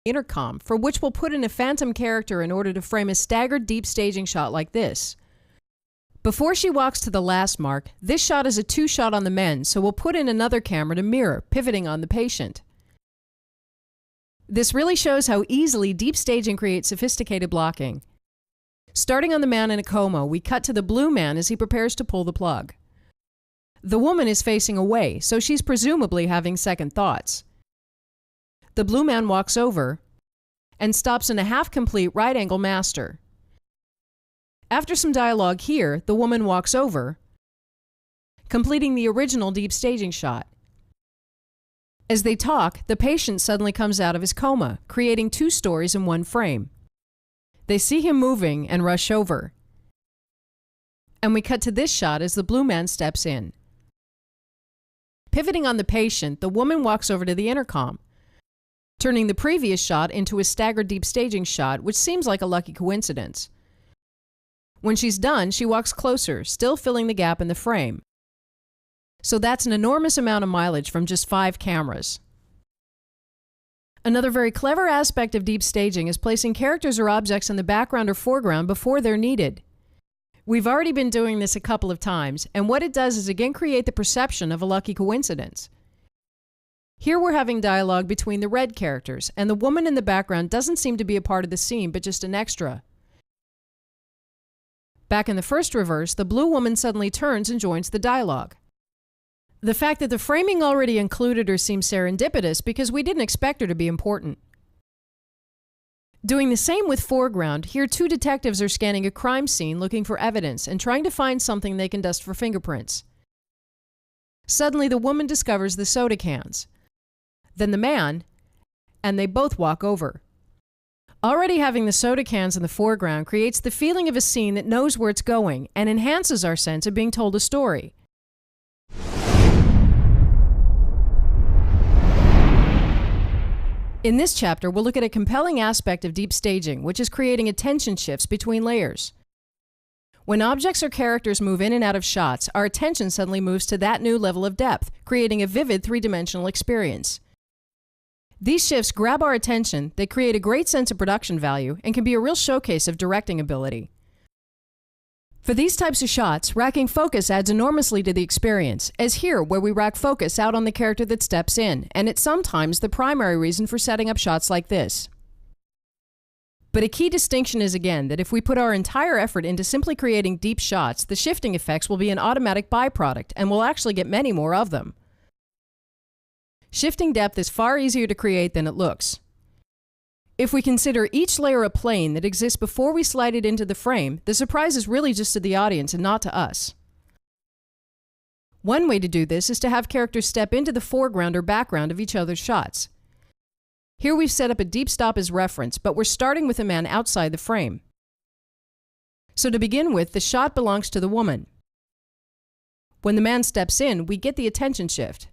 intercom, for which we'll put in a phantom character in order to frame a staggered deep staging shot like this. Before she walks to the last mark, this shot is a 2-shot on the men, so we'll put in another camera to mirror, pivoting on the patient. This really shows how easily deep staging creates sophisticated blocking. Starting on the man in a coma, we cut to the blue man as he prepares to pull the plug. The woman is facing away, so she's presumably having second thoughts. The blue man walks over and stops in a half-complete right-angle master. After some dialogue here, the woman walks over, completing the original deep staging shot. As they talk, the patient suddenly comes out of his coma, creating 2 stories in one frame. They see him moving and rush over. And we cut to this shot as the blue man steps in. Pivoting on the patient, the woman walks over to the intercom, turning the previous shot into a staggered deep staging shot, which seems like a lucky coincidence. When she's done, she walks closer, still filling the gap in the frame. So that's an enormous amount of mileage from just 5 cameras. Another very clever aspect of deep staging is placing characters or objects in the background or foreground before they're needed. We've already been doing this a couple of times, and what it does is again create the perception of a lucky coincidence. Here we're having dialogue between the red characters, and the woman in the background doesn't seem to be a part of the scene, but just an extra. Back in the first reverse, the blue woman suddenly turns and joins the dialogue. The fact that the framing already included her seems serendipitous because we didn't expect her to be important. Doing the same with foreground, here 2 detectives are scanning a crime scene looking for evidence and trying to find something they can dust for fingerprints. Suddenly the woman discovers the soda cans, then the man, and they both walk over. Already having the soda cans in the foreground creates the feeling of a scene that knows where it's going and enhances our sense of being told a story. In this chapter, we'll look at a compelling aspect of deep staging, which is creating attention shifts between layers. When objects or characters move in and out of shots, our attention suddenly moves to that new level of depth, creating a vivid 3-dimensional experience. These shifts grab our attention, they create a great sense of production value, and can be a real showcase of directing ability. For these types of shots, racking focus adds enormously to the experience, as here where we rack focus out on the character that steps in, and it's sometimes the primary reason for setting up shots like this. But a key distinction is again that if we put our entire effort into simply creating deep shots, the shifting effects will be an automatic byproduct, and we'll actually get many more of them. Shifting depth is far easier to create than it looks. If we consider each layer a plane that exists before we slide it into the frame, the surprise is really just to the audience and not to us. One way to do this is to have characters step into the foreground or background of each other's shots. Here we've set up a deep stop as reference, but we're starting with a man outside the frame. So to begin with, the shot belongs to the woman. When the man steps in, we get the attention shift.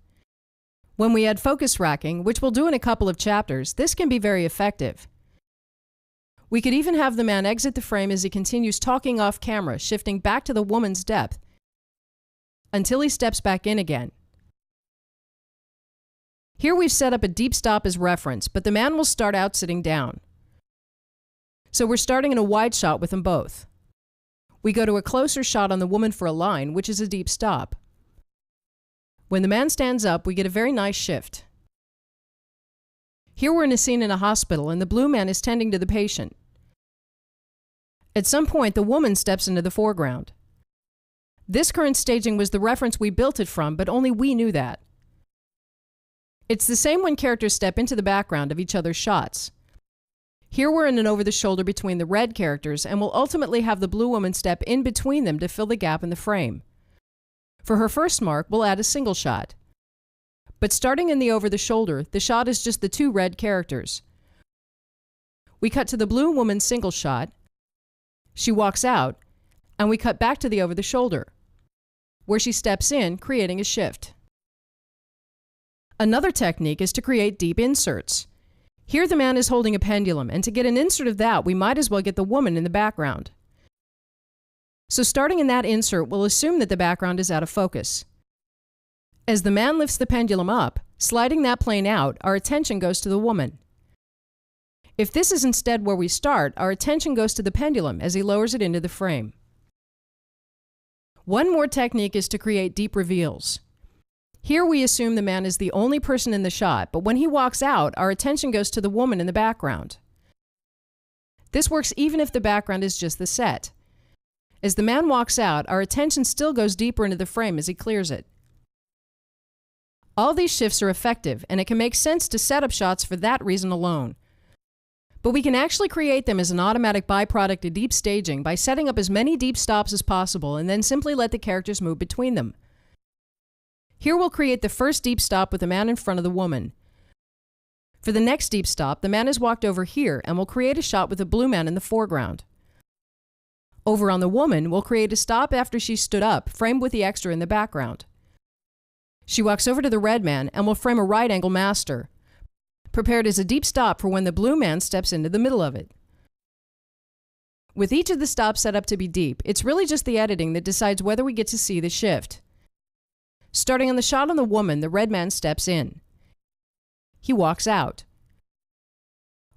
When we add focus racking, which we'll do in a couple of chapters, this can be very effective. We could even have the man exit the frame as he continues talking off camera, shifting back to the woman's depth, until he steps back in again. Here we've set up a deep stop as reference, but the man will start out sitting down. So we're starting in a wide shot with them both. We go to a closer shot on the woman for a line, which is a deep stop. When the man stands up, we get a very nice shift. Here we're in a scene in a hospital, and the blue man is tending to the patient. At some point, the woman steps into the foreground. This current staging was the reference we built it from, but only we knew that. It's the same when characters step into the background of each other's shots. Here we're in an over-the-shoulder between the red characters, and we'll ultimately have the blue woman step in between them to fill the gap in the frame. For her first mark, we'll add a single shot. But starting in the over-the-shoulder, the shot is just the 2 red characters. We cut to the blue woman's single shot, she walks out, and we cut back to the over-the-shoulder, where she steps in, creating a shift. Another technique is to create deep inserts. Here the man is holding a pendulum, and to get an insert of that, we might as well get the woman in the background. So starting in that insert, we'll assume that the background is out of focus. As the man lifts the pendulum up, sliding that plane out, our attention goes to the woman. If this is instead where we start, our attention goes to the pendulum as he lowers it into the frame. One more technique is to create deep reveals. Here we assume the man is the only person in the shot, but when he walks out, our attention goes to the woman in the background. This works even if the background is just the set. As the man walks out, our attention still goes deeper into the frame as he clears it. All these shifts are effective, and it can make sense to set up shots for that reason alone. But we can actually create them as an automatic byproduct of deep staging by setting up as many deep stops as possible and then simply let the characters move between them. Here we'll create the first deep stop with the man in front of the woman. For the next deep stop, the man has walked over here and we'll create a shot with the blue man in the foreground. Over on the woman, we'll create a stop after she stood up, framed with the extra in the background. She walks over to the red man and we'll frame a right angle master, prepared as a deep stop for when the blue man steps into the middle of it. With each of the stops set up to be deep, it's really just the editing that decides whether we get to see the shift. Starting on the shot on the woman, the red man steps in. He walks out.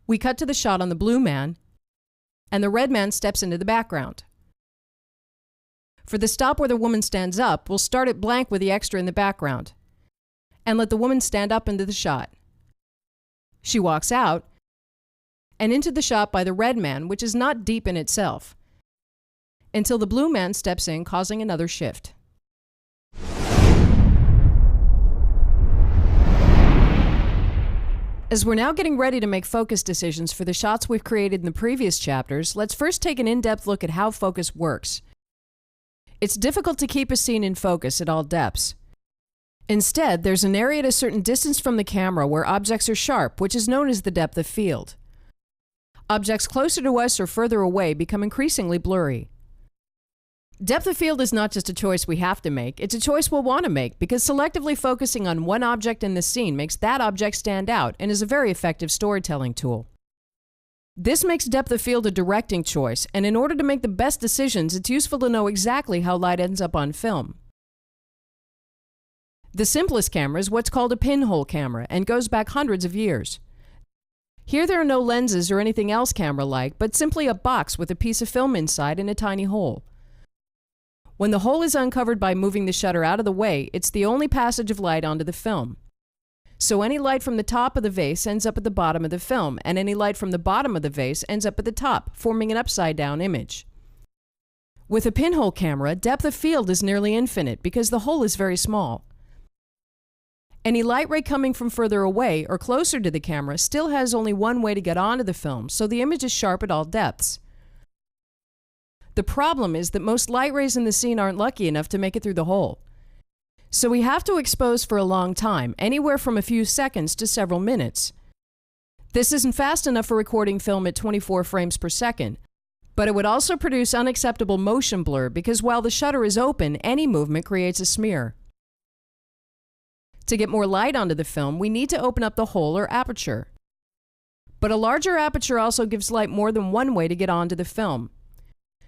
We cut to the shot on the blue man, and the red man steps into the background. For the stop where the woman stands up, we'll start it blank with the extra in the background, and let the woman stand up into the shot. She walks out, and into the shot by the red man, which is not deep in itself, until the blue man steps in, causing another shift. As we're now getting ready to make focus decisions for the shots we've created in the previous chapters, let's first take an in-depth look at how focus works. It's difficult to keep a scene in focus at all depths. Instead, there's an area at a certain distance from the camera where objects are sharp, which is known as the depth of field. Objects closer to us or further away become increasingly blurry. Depth of field is not just a choice we have to make, it's a choice we'll want to make because selectively focusing on one object in the scene makes that object stand out and is a very effective storytelling tool. This makes depth of field a directing choice, and in order to make the best decisions, it's useful to know exactly how light ends up on film. The simplest camera is what's called a pinhole camera and goes back hundreds of years. Here there are no lenses or anything else camera-like, but simply a box with a piece of film inside and a tiny hole. When the hole is uncovered by moving the shutter out of the way, it's the only passage of light onto the film. So any light from the top of the vase ends up at the bottom of the film, and any light from the bottom of the vase ends up at the top, forming an upside-down image. With a pinhole camera, depth of field is nearly infinite because the hole is very small. Any light ray coming from further away or closer to the camera still has only one way to get onto the film, so the image is sharp at all depths. The problem is that most light rays in the scene aren't lucky enough to make it through the hole. So we have to expose for a long time, anywhere from a few seconds to several minutes. This isn't fast enough for recording film at 24 frames per second, but it would also produce unacceptable motion blur because while the shutter is open, any movement creates a smear. To get more light onto the film, we need to open up the hole or aperture. But a larger aperture also gives light more than one way to get onto the film.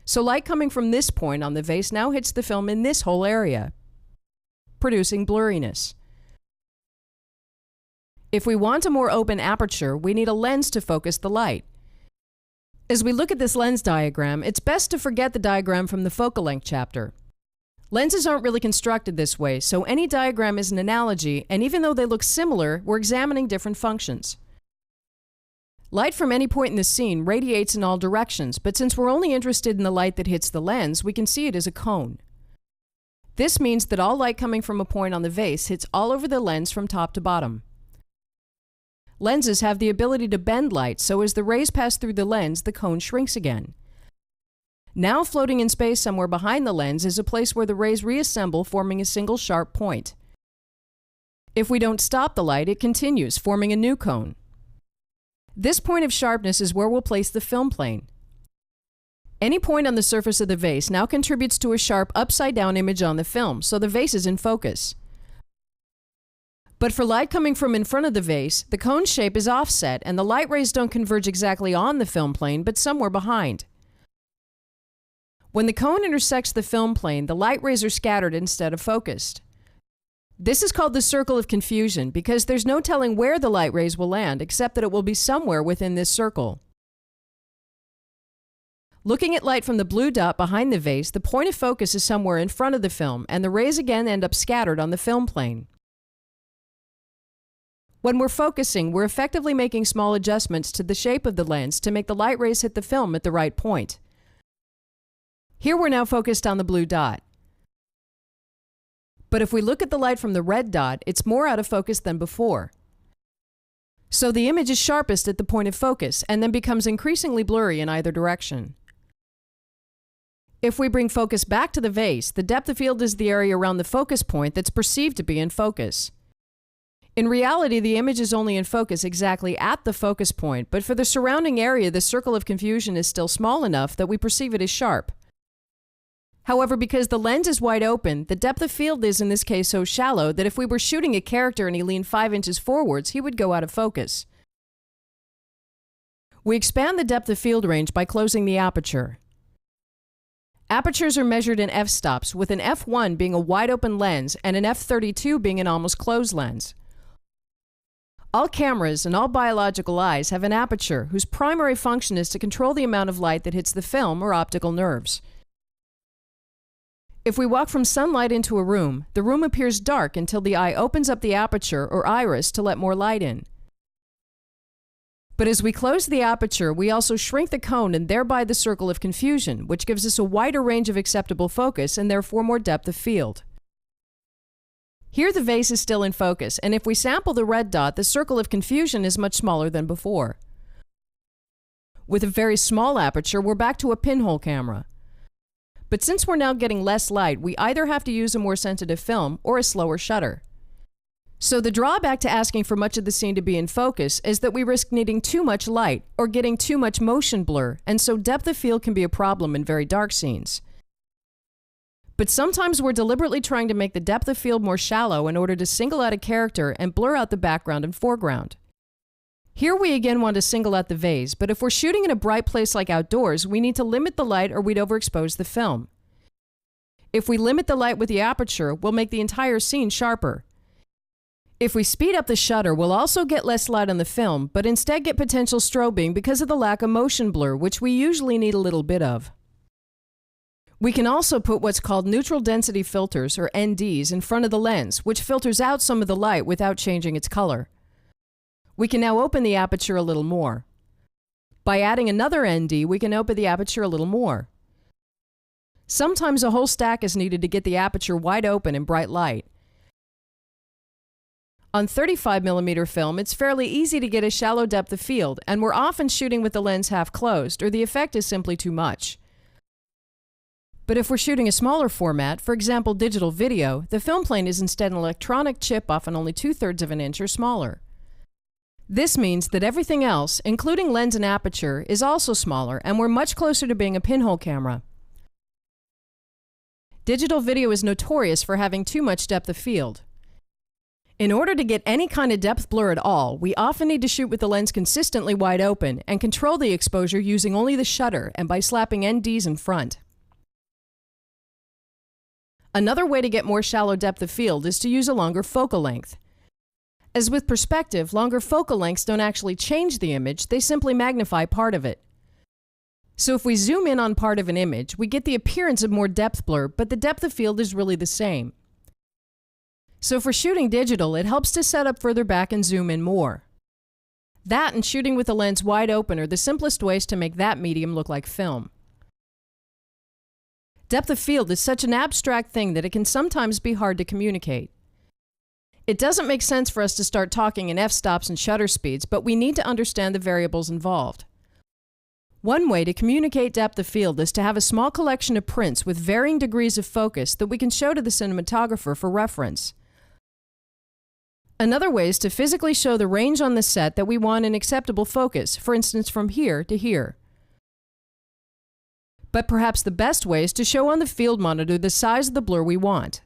So light coming from this point on the vase now hits the film in this whole area, producing blurriness. If we want a more open aperture, we need a lens to focus the light. As we look at this lens diagram, it's best to forget the diagram from the focal length chapter. Lenses aren't really constructed this way, so any diagram is an analogy, and even though they look similar, we're examining different functions. Light from any point in the scene radiates in all directions, but since we're only interested in the light that hits the lens, we can see it as a cone. This means that all light coming from a point on the vase hits all over the lens from top to bottom. Lenses have the ability to bend light, so as the rays pass through the lens, the cone shrinks again. Now floating in space somewhere behind the lens is a place where the rays reassemble, forming a single sharp point. If we don't stop the light, it continues, forming a new cone. This point of sharpness is where we'll place the film plane. Any point on the surface of the vase now contributes to a sharp upside-down image on the film, so the vase is in focus. But for light coming from in front of the vase, the cone shape is offset and the light rays don't converge exactly on the film plane, but somewhere behind. When the cone intersects the film plane, the light rays are scattered instead of focused. This is called the circle of confusion because there's no telling where the light rays will land except that it will be somewhere within this circle. Looking at light from the blue dot behind the vase, the point of focus is somewhere in front of the film, and the rays again end up scattered on the film plane. When we're focusing, we're effectively making small adjustments to the shape of the lens to make the light rays hit the film at the right point. Here we're now focused on the blue dot. But if we look at the light from the red dot, it's more out of focus than before. So the image is sharpest at the point of focus and then becomes increasingly blurry in either direction. If we bring focus back to the vase, the depth of field is the area around the focus point that's perceived to be in focus. In reality, the image is only in focus exactly at the focus point, but for the surrounding area, the circle of confusion is still small enough that we perceive it as sharp. However, because the lens is wide open, the depth of field is in this case so shallow that if we were shooting a character and he leaned 5 inches forwards, he would go out of focus. We expand the depth of field range by closing the aperture. Apertures are measured in f-stops, with an f1 being a wide-open lens and an f32 being an almost closed lens. All cameras and all biological eyes have an aperture whose primary function is to control the amount of light that hits the film or optical nerves. If we walk from sunlight into a room, the room appears dark until the eye opens up the aperture or iris to let more light in. But as we close the aperture, we also shrink the cone and thereby the circle of confusion, which gives us a wider range of acceptable focus and therefore more depth of field. Here the vase is still in focus, and if we sample the red dot, the circle of confusion is much smaller than before. With a very small aperture, we're back to a pinhole camera. But since we're now getting less light, we either have to use a more sensitive film or a slower shutter. So the drawback to asking for much of the scene to be in focus is that we risk needing too much light or getting too much motion blur, and so depth of field can be a problem in very dark scenes. But sometimes we're deliberately trying to make the depth of field more shallow in order to single out a character and blur out the background and foreground. Here we again want to single out the vase, but if we're shooting in a bright place like outdoors, we need to limit the light or we'd overexpose the film. If we limit the light with the aperture, we'll make the entire scene sharper. If we speed up the shutter, we'll also get less light on the film, but instead get potential strobing because of the lack of motion blur, which we usually need a little bit of. We can also put what's called neutral density filters, or NDs, in front of the lens, which filters out some of the light without changing its color. We can now open the aperture a little more. By adding another ND, we can open the aperture a little more. Sometimes a whole stack is needed to get the aperture wide open in bright light. On 35mm film, it's fairly easy to get a shallow depth of field, and we're often shooting with the lens half closed, or the effect is simply too much. But if we're shooting a smaller format, for example digital video, the film plane is instead an electronic chip often only 2/3 of an inch or smaller. This means that everything else, including lens and aperture, is also smaller, and we're much closer to being a pinhole camera. Digital video is notorious for having too much depth of field. In order to get any kind of depth blur at all, we often need to shoot with the lens consistently wide open and control the exposure using only the shutter and by slapping NDs in front. Another way to get more shallow depth of field is to use a longer focal length. As with perspective, longer focal lengths don't actually change the image, they simply magnify part of it. So if we zoom in on part of an image, we get the appearance of more depth blur, but the depth of field is really the same. So for shooting digital, it helps to set up further back and zoom in more. That and shooting with the lens wide open are the simplest ways to make that medium look like film. Depth of field is such an abstract thing that it can sometimes be hard to communicate. It doesn't make sense for us to start talking in f-stops and shutter speeds, but we need to understand the variables involved. One way to communicate depth of field is to have a small collection of prints with varying degrees of focus that we can show to the cinematographer for reference. Another way is to physically show the range on the set that we want in acceptable focus, for instance from here to here. But perhaps the best way is to show on the field monitor the size of the blur we want.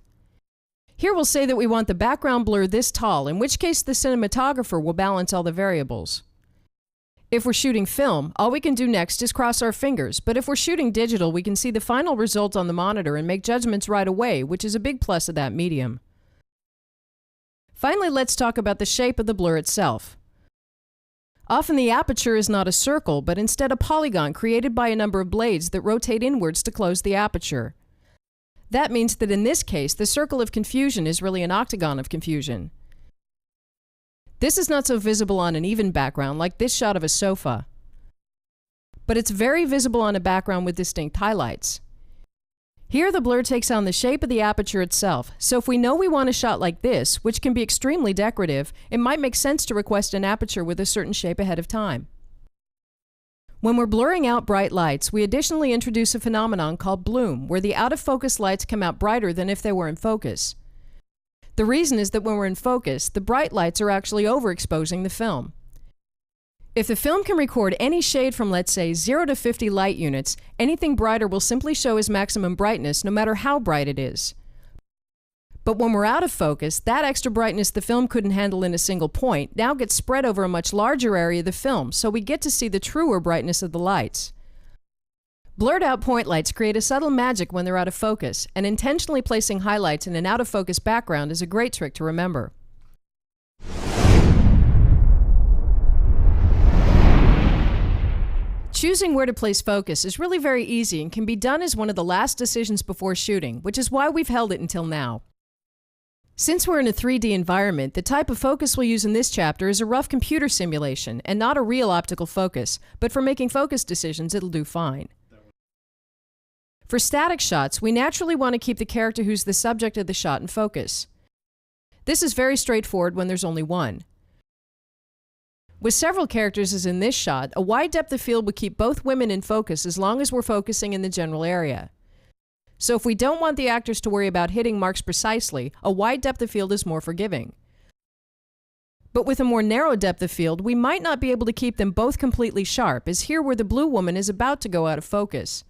Here we'll say that we want the background blur this tall, in which case the cinematographer will balance all the variables. If we're shooting film, all we can do next is cross our fingers, but if we're shooting digital, we can see the final result on the monitor and make judgments right away, which is a big plus of that medium. Finally, let's talk about the shape of the blur itself. Often the aperture is not a circle, but instead a polygon created by a number of blades that rotate inwards to close the aperture. That means that in this case, the circle of confusion is really an octagon of confusion. This is not so visible on an even background like this shot of a sofa, but it's very visible on a background with distinct highlights. Here the blur takes on the shape of the aperture itself, so if we know we want a shot like this, which can be extremely decorative, it might make sense to request an aperture with a certain shape ahead of time. When we're blurring out bright lights, we additionally introduce a phenomenon called bloom, where the out-of-focus lights come out brighter than if they were in focus. The reason is that when we're in focus, the bright lights are actually overexposing the film. If the film can record any shade from, let's say, 0 to 50 light units, anything brighter will simply show as maximum brightness no matter how bright it is. But when we're out of focus, that extra brightness the film couldn't handle in a single point now gets spread over a much larger area of the film, so we get to see the truer brightness of the lights. Blurred out point lights create a subtle magic when they're out of focus, and intentionally placing highlights in an out-of-focus background is a great trick to remember. Choosing where to place focus is really very easy and can be done as one of the last decisions before shooting, which is why we've held it until now. Since we're in a 3D environment, the type of focus we'll use in this chapter is a rough computer simulation and not a real optical focus, but for making focus decisions it'll do fine. For static shots, we naturally want to keep the character who's the subject of the shot in focus. This is very straightforward when there's only one. With several characters as in this shot, a wide depth of field would keep both women in focus as long as we're focusing in the general area. So if we don't want the actors to worry about hitting marks precisely, a wide depth of field is more forgiving. But with a more narrow depth of field, we might not be able to keep them both completely sharp, as here where the blue woman is about to go out of focus.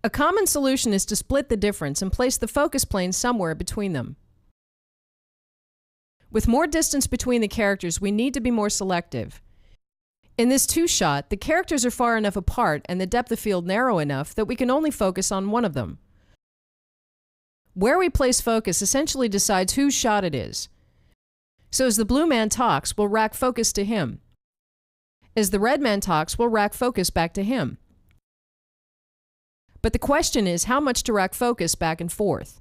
A common solution is to split the difference and place the focus plane somewhere between them. With more distance between the characters, we need to be more selective. In this two-shot, the characters are far enough apart and the depth of field narrow enough that we can only focus on one of them. Where we place focus essentially decides whose shot it is. So as the blue man talks, we'll rack focus to him. As the red man talks, we'll rack focus back to him. But the question is how much to rack focus back and forth.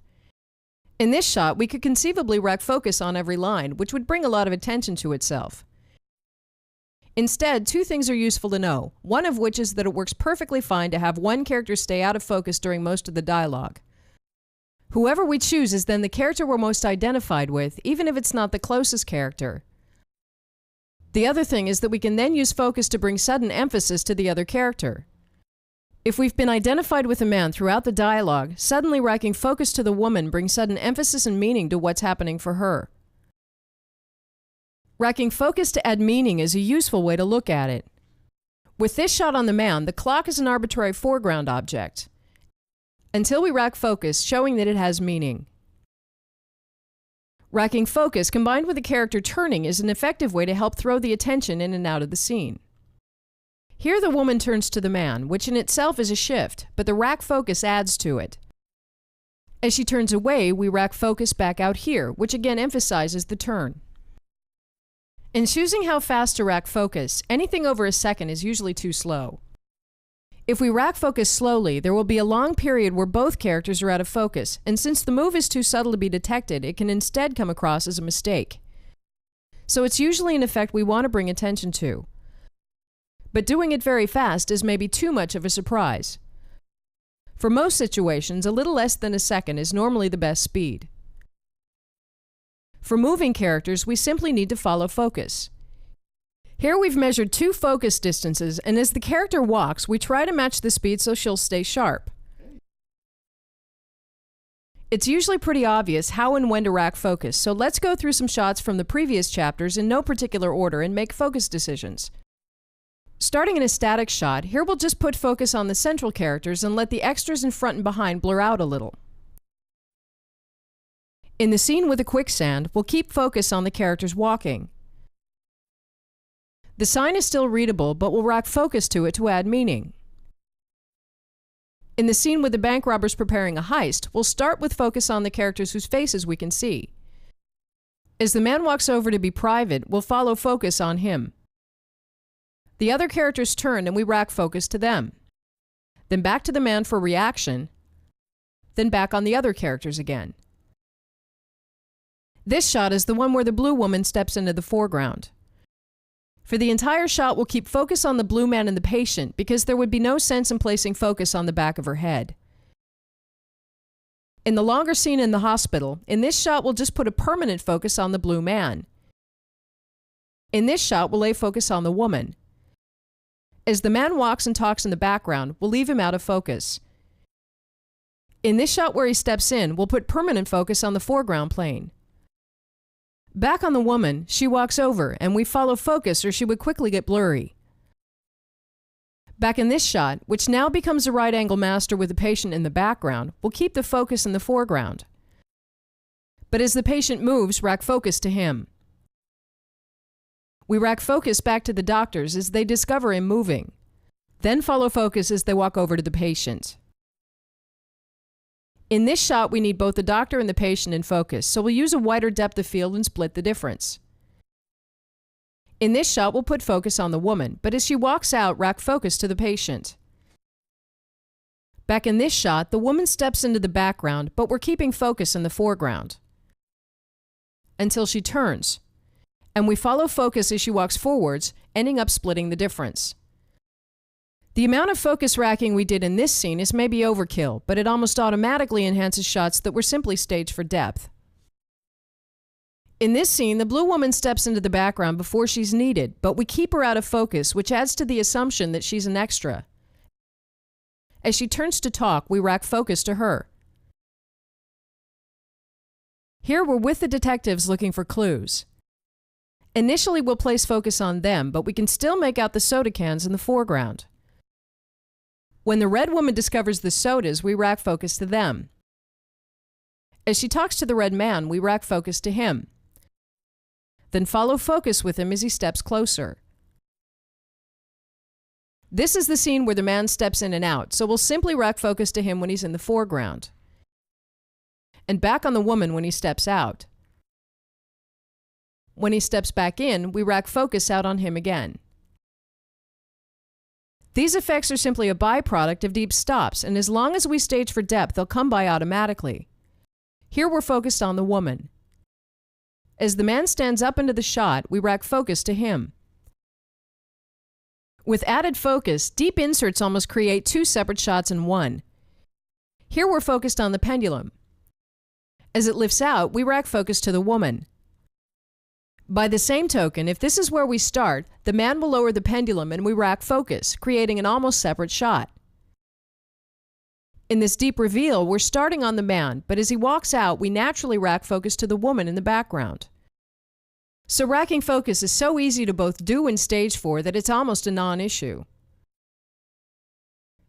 In this shot, we could conceivably rack focus on every line, which would bring a lot of attention to itself. Instead, two things are useful to know, one of which is that it works perfectly fine to have one character stay out of focus during most of the dialogue. Whoever we choose is then the character we're most identified with, even if it's not the closest character. The other thing is that we can then use focus to bring sudden emphasis to the other character. If we've been identified with a man throughout the dialogue, suddenly racking focus to the woman brings sudden emphasis and meaning to what's happening for her. Racking focus to add meaning is a useful way to look at it. With this shot on the man, the clock is an arbitrary foreground object, until we rack focus, showing that it has meaning. Racking focus combined with the character turning is an effective way to help throw the attention in and out of the scene. Here the woman turns to the man, which in itself is a shift, but the rack focus adds to it. As she turns away, we rack focus back out here, which again emphasizes the turn. In choosing how fast to rack focus, anything over a second is usually too slow. If we rack focus slowly, there will be a long period where both characters are out of focus, and since the move is too subtle to be detected, it can instead come across as a mistake. So it's usually an effect we want to bring attention to. But doing it very fast is maybe too much of a surprise. For most situations, a little less than a second is normally the best speed. For moving characters, we simply need to follow focus. Here we've measured two focus distances, and as the character walks, we try to match the speed so she'll stay sharp. It's usually pretty obvious how and when to rack focus, so let's go through some shots from the previous chapters in no particular order and make focus decisions. Starting in a static shot, here we'll just put focus on the central characters and let the extras in front and behind blur out a little. In the scene with a quicksand, we'll keep focus on the characters walking. The sign is still readable, but we'll rack focus to it to add meaning. In the scene with the bank robbers preparing a heist, we'll start with focus on the characters whose faces we can see. As the man walks over to be private, we'll follow focus on him. The other characters turn and we rack focus to them. Then back to the man for reaction, then back on the other characters again. This shot is the one where the blue woman steps into the foreground. For the entire shot, we'll keep focus on the blue man and the patient because there would be no sense in placing focus on the back of her head. In the longer scene in the hospital, in this shot we'll just put a permanent focus on the blue man. In this shot, we'll lay focus on the woman. As the man walks and talks in the background, we'll leave him out of focus. In this shot where he steps in, we'll put permanent focus on the foreground plane. Back on the woman, she walks over and we follow focus or she would quickly get blurry. Back in this shot, which now becomes a right angle master with the patient in the background, we'll keep the focus in the foreground. But as the patient moves, rack focus to him. We rack focus back to the doctors as they discover him moving. Then follow focus as they walk over to the patient. In this shot, we need both the doctor and the patient in focus, so we'll use a wider depth of field and split the difference. In this shot, we'll put focus on the woman, but as she walks out, rack focus to the patient. Back in this shot, the woman steps into the background, but we're keeping focus in the foreground. Until she turns. And we follow focus as she walks forwards, ending up splitting the difference. The amount of focus racking we did in this scene is maybe overkill, but it almost automatically enhances shots that were simply staged for depth. In this scene, the blue woman steps into the background before she's needed, but we keep her out of focus, which adds to the assumption that she's an extra. As she turns to talk, we rack focus to her. Here we're with the detectives looking for clues. Initially, we'll place focus on them, but we can still make out the soda cans in the foreground. When the red woman discovers the sodas, we rack focus to them. As she talks to the red man, we rack focus to him. Then follow focus with him as he steps closer. This is the scene where the man steps in and out, so we'll simply rack focus to him when he's in the foreground. And back on the woman when he steps out. When he steps back in, we rack focus out on him again. These effects are simply a byproduct of deep stops, and as long as we stage for depth, they'll come by automatically. Here we're focused on the woman. As the man stands up into the shot, we rack focus to him. With added focus, deep inserts almost create two separate shots in one. Here we're focused on the pendulum. As it lifts out, we rack focus to the woman. By the same token, if this is where we start, the man will lower the pendulum and we rack focus, creating an almost separate shot. In this deep reveal, we're starting on the man, but as he walks out, we naturally rack focus to the woman in the background. So racking focus is so easy to both do and stage for that it's almost a non-issue.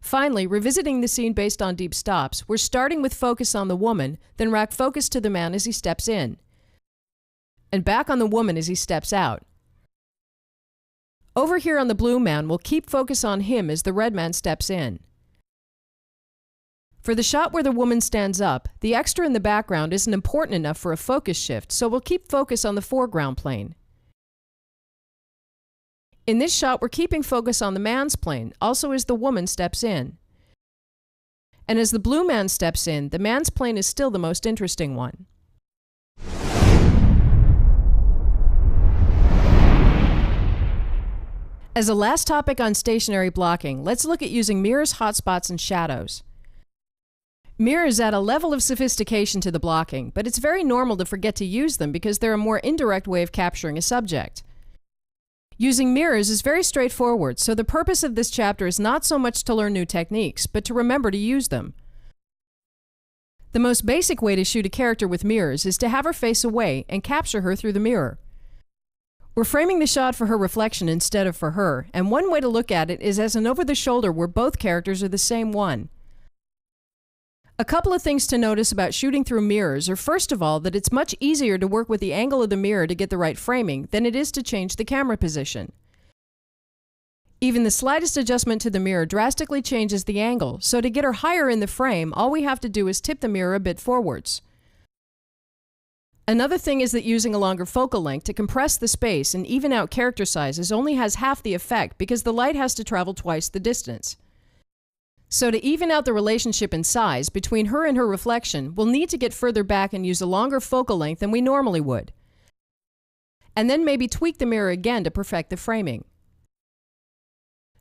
Finally, revisiting the scene based on deep stops, we're starting with focus on the woman, then rack focus to the man as he steps in. And back on the woman as he steps out. Over here on the blue man, we'll keep focus on him as the red man steps in. For the shot where the woman stands up, the extra in the background isn't important enough for a focus shift, so we'll keep focus on the foreground plane. In this shot, we're keeping focus on the man's plane, also as the woman steps in. And as the blue man steps in, the man's plane is still the most interesting one. As a last topic on stationary blocking, let's look at using mirrors, hotspots, and shadows. Mirrors add a level of sophistication to the blocking, but it's very normal to forget to use them because they're a more indirect way of capturing a subject. Using mirrors is very straightforward, so the purpose of this chapter is not so much to learn new techniques, but to remember to use them. The most basic way to shoot a character with mirrors is to have her face away and capture her through the mirror. We're framing the shot for her reflection instead of for her, and one way to look at it is as an over-the-shoulder where both characters are the same one. A couple of things to notice about shooting through mirrors are, first of all, that it's much easier to work with the angle of the mirror to get the right framing than it is to change the camera position. Even the slightest adjustment to the mirror drastically changes the angle, so to get her higher in the frame, all we have to do is tip the mirror a bit forwards. Another thing is that using a longer focal length to compress the space and even out character sizes only has half the effect because the light has to travel twice the distance. So to even out the relationship in size between her and her reflection, we'll need to get further back and use a longer focal length than we normally would. And then maybe tweak the mirror again to perfect the framing.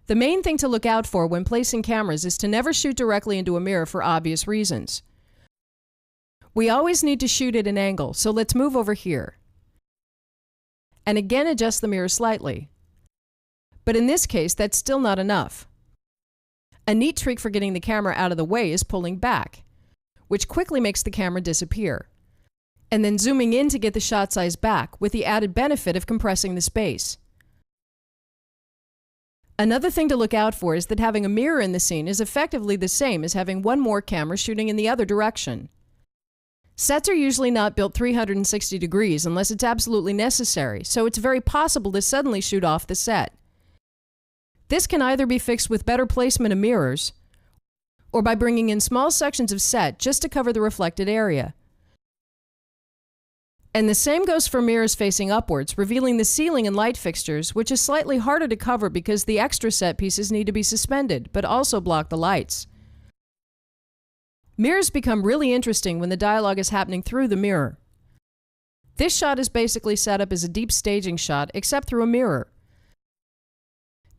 The main thing to look out for when placing cameras is to never shoot directly into a mirror for obvious reasons. We always need to shoot at an angle, so let's move over here. And again adjust the mirror slightly. But in this case, that's still not enough. A neat trick for getting the camera out of the way is pulling back, which quickly makes the camera disappear, and then zooming in to get the shot size back with the added benefit of compressing the space. Another thing to look out for is that having a mirror in the scene is effectively the same as having one more camera shooting in the other direction. Sets are usually not built 360 degrees unless it's absolutely necessary, so it's very possible to suddenly shoot off the set. This can either be fixed with better placement of mirrors, or by bringing in small sections of set just to cover the reflected area. And the same goes for mirrors facing upwards, revealing the ceiling and light fixtures, which is slightly harder to cover because the extra set pieces need to be suspended, but also block the lights. Mirrors become really interesting when the dialogue is happening through the mirror. This shot is basically set up as a deep staging shot, except through a mirror.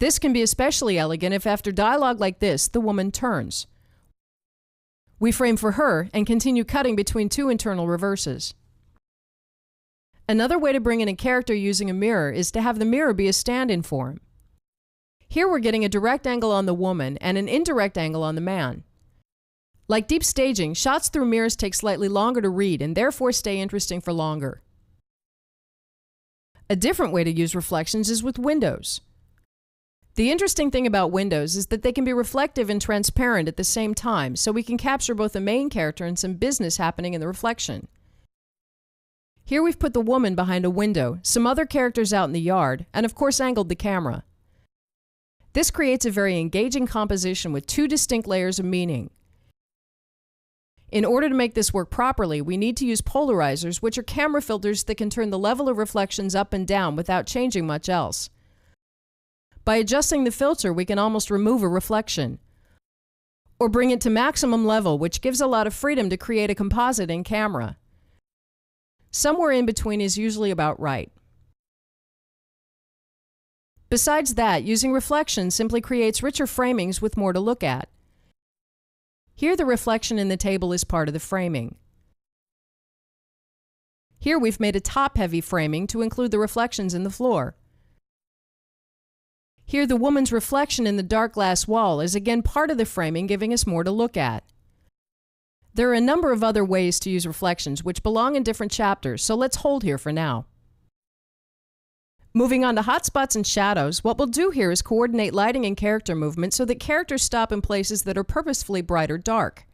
This can be especially elegant if after dialogue like this, the woman turns. We frame for her and continue cutting between two internal reverses. Another way to bring in a character using a mirror is to have the mirror be a stand-in for him. Here we're getting a direct angle on the woman and an indirect angle on the man. Like deep staging, shots through mirrors take slightly longer to read and therefore stay interesting for longer. A different way to use reflections is with windows. The interesting thing about windows is that they can be reflective and transparent at the same time, so we can capture both the main character and some business happening in the reflection. Here we've put the woman behind a window, some other characters out in the yard, and of course angled the camera. This creates a very engaging composition with two distinct layers of meaning. In order to make this work properly, we need to use polarizers, which are camera filters that can turn the level of reflections up and down without changing much else. By adjusting the filter, we can almost remove a reflection, or bring it to maximum level, which gives a lot of freedom to create a composite in camera. Somewhere in between is usually about right. Besides that, using reflections simply creates richer framings with more to look at. Here the reflection in the table is part of the framing. Here we've made a top-heavy framing to include the reflections in the floor. Here the woman's reflection in the dark glass wall is again part of the framing, giving us more to look at. There are a number of other ways to use reflections which belong in different chapters, so let's hold here for now. Moving on to hotspots and shadows, what we'll do here is coordinate lighting and character movement so that characters stop in places that are purposefully bright or dark.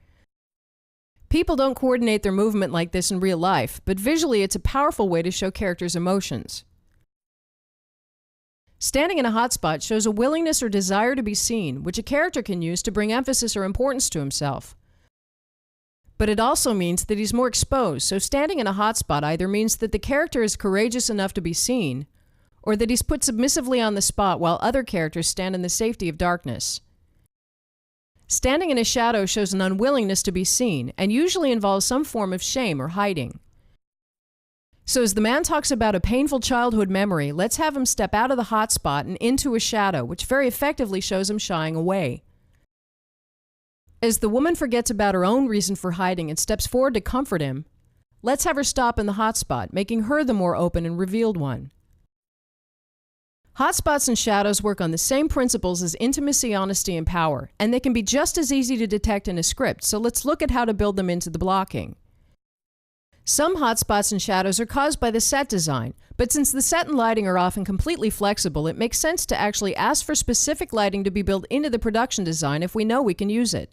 People don't coordinate their movement like this in real life, but visually it's a powerful way to show characters' emotions. Standing in a hotspot shows a willingness or desire to be seen, which a character can use to bring emphasis or importance to himself. But it also means that he's more exposed, so standing in a hotspot either means that the character is courageous enough to be seen, or that he's put submissively on the spot while other characters stand in the safety of darkness. Standing in a shadow shows an unwillingness to be seen, and usually involves some form of shame or hiding. So as the man talks about a painful childhood memory, let's have him step out of the hotspot and into a shadow, which very effectively shows him shying away. As the woman forgets about her own reason for hiding and steps forward to comfort him, let's have her stop in the hotspot, making her the more open and revealed one. Hotspots and shadows work on the same principles as intimacy, honesty, and power, and they can be just as easy to detect in a script, so let's look at how to build them into the blocking. Some hotspots and shadows are caused by the set design, but since the set and lighting are often completely flexible, it makes sense to actually ask for specific lighting to be built into the production design if we know we can use it.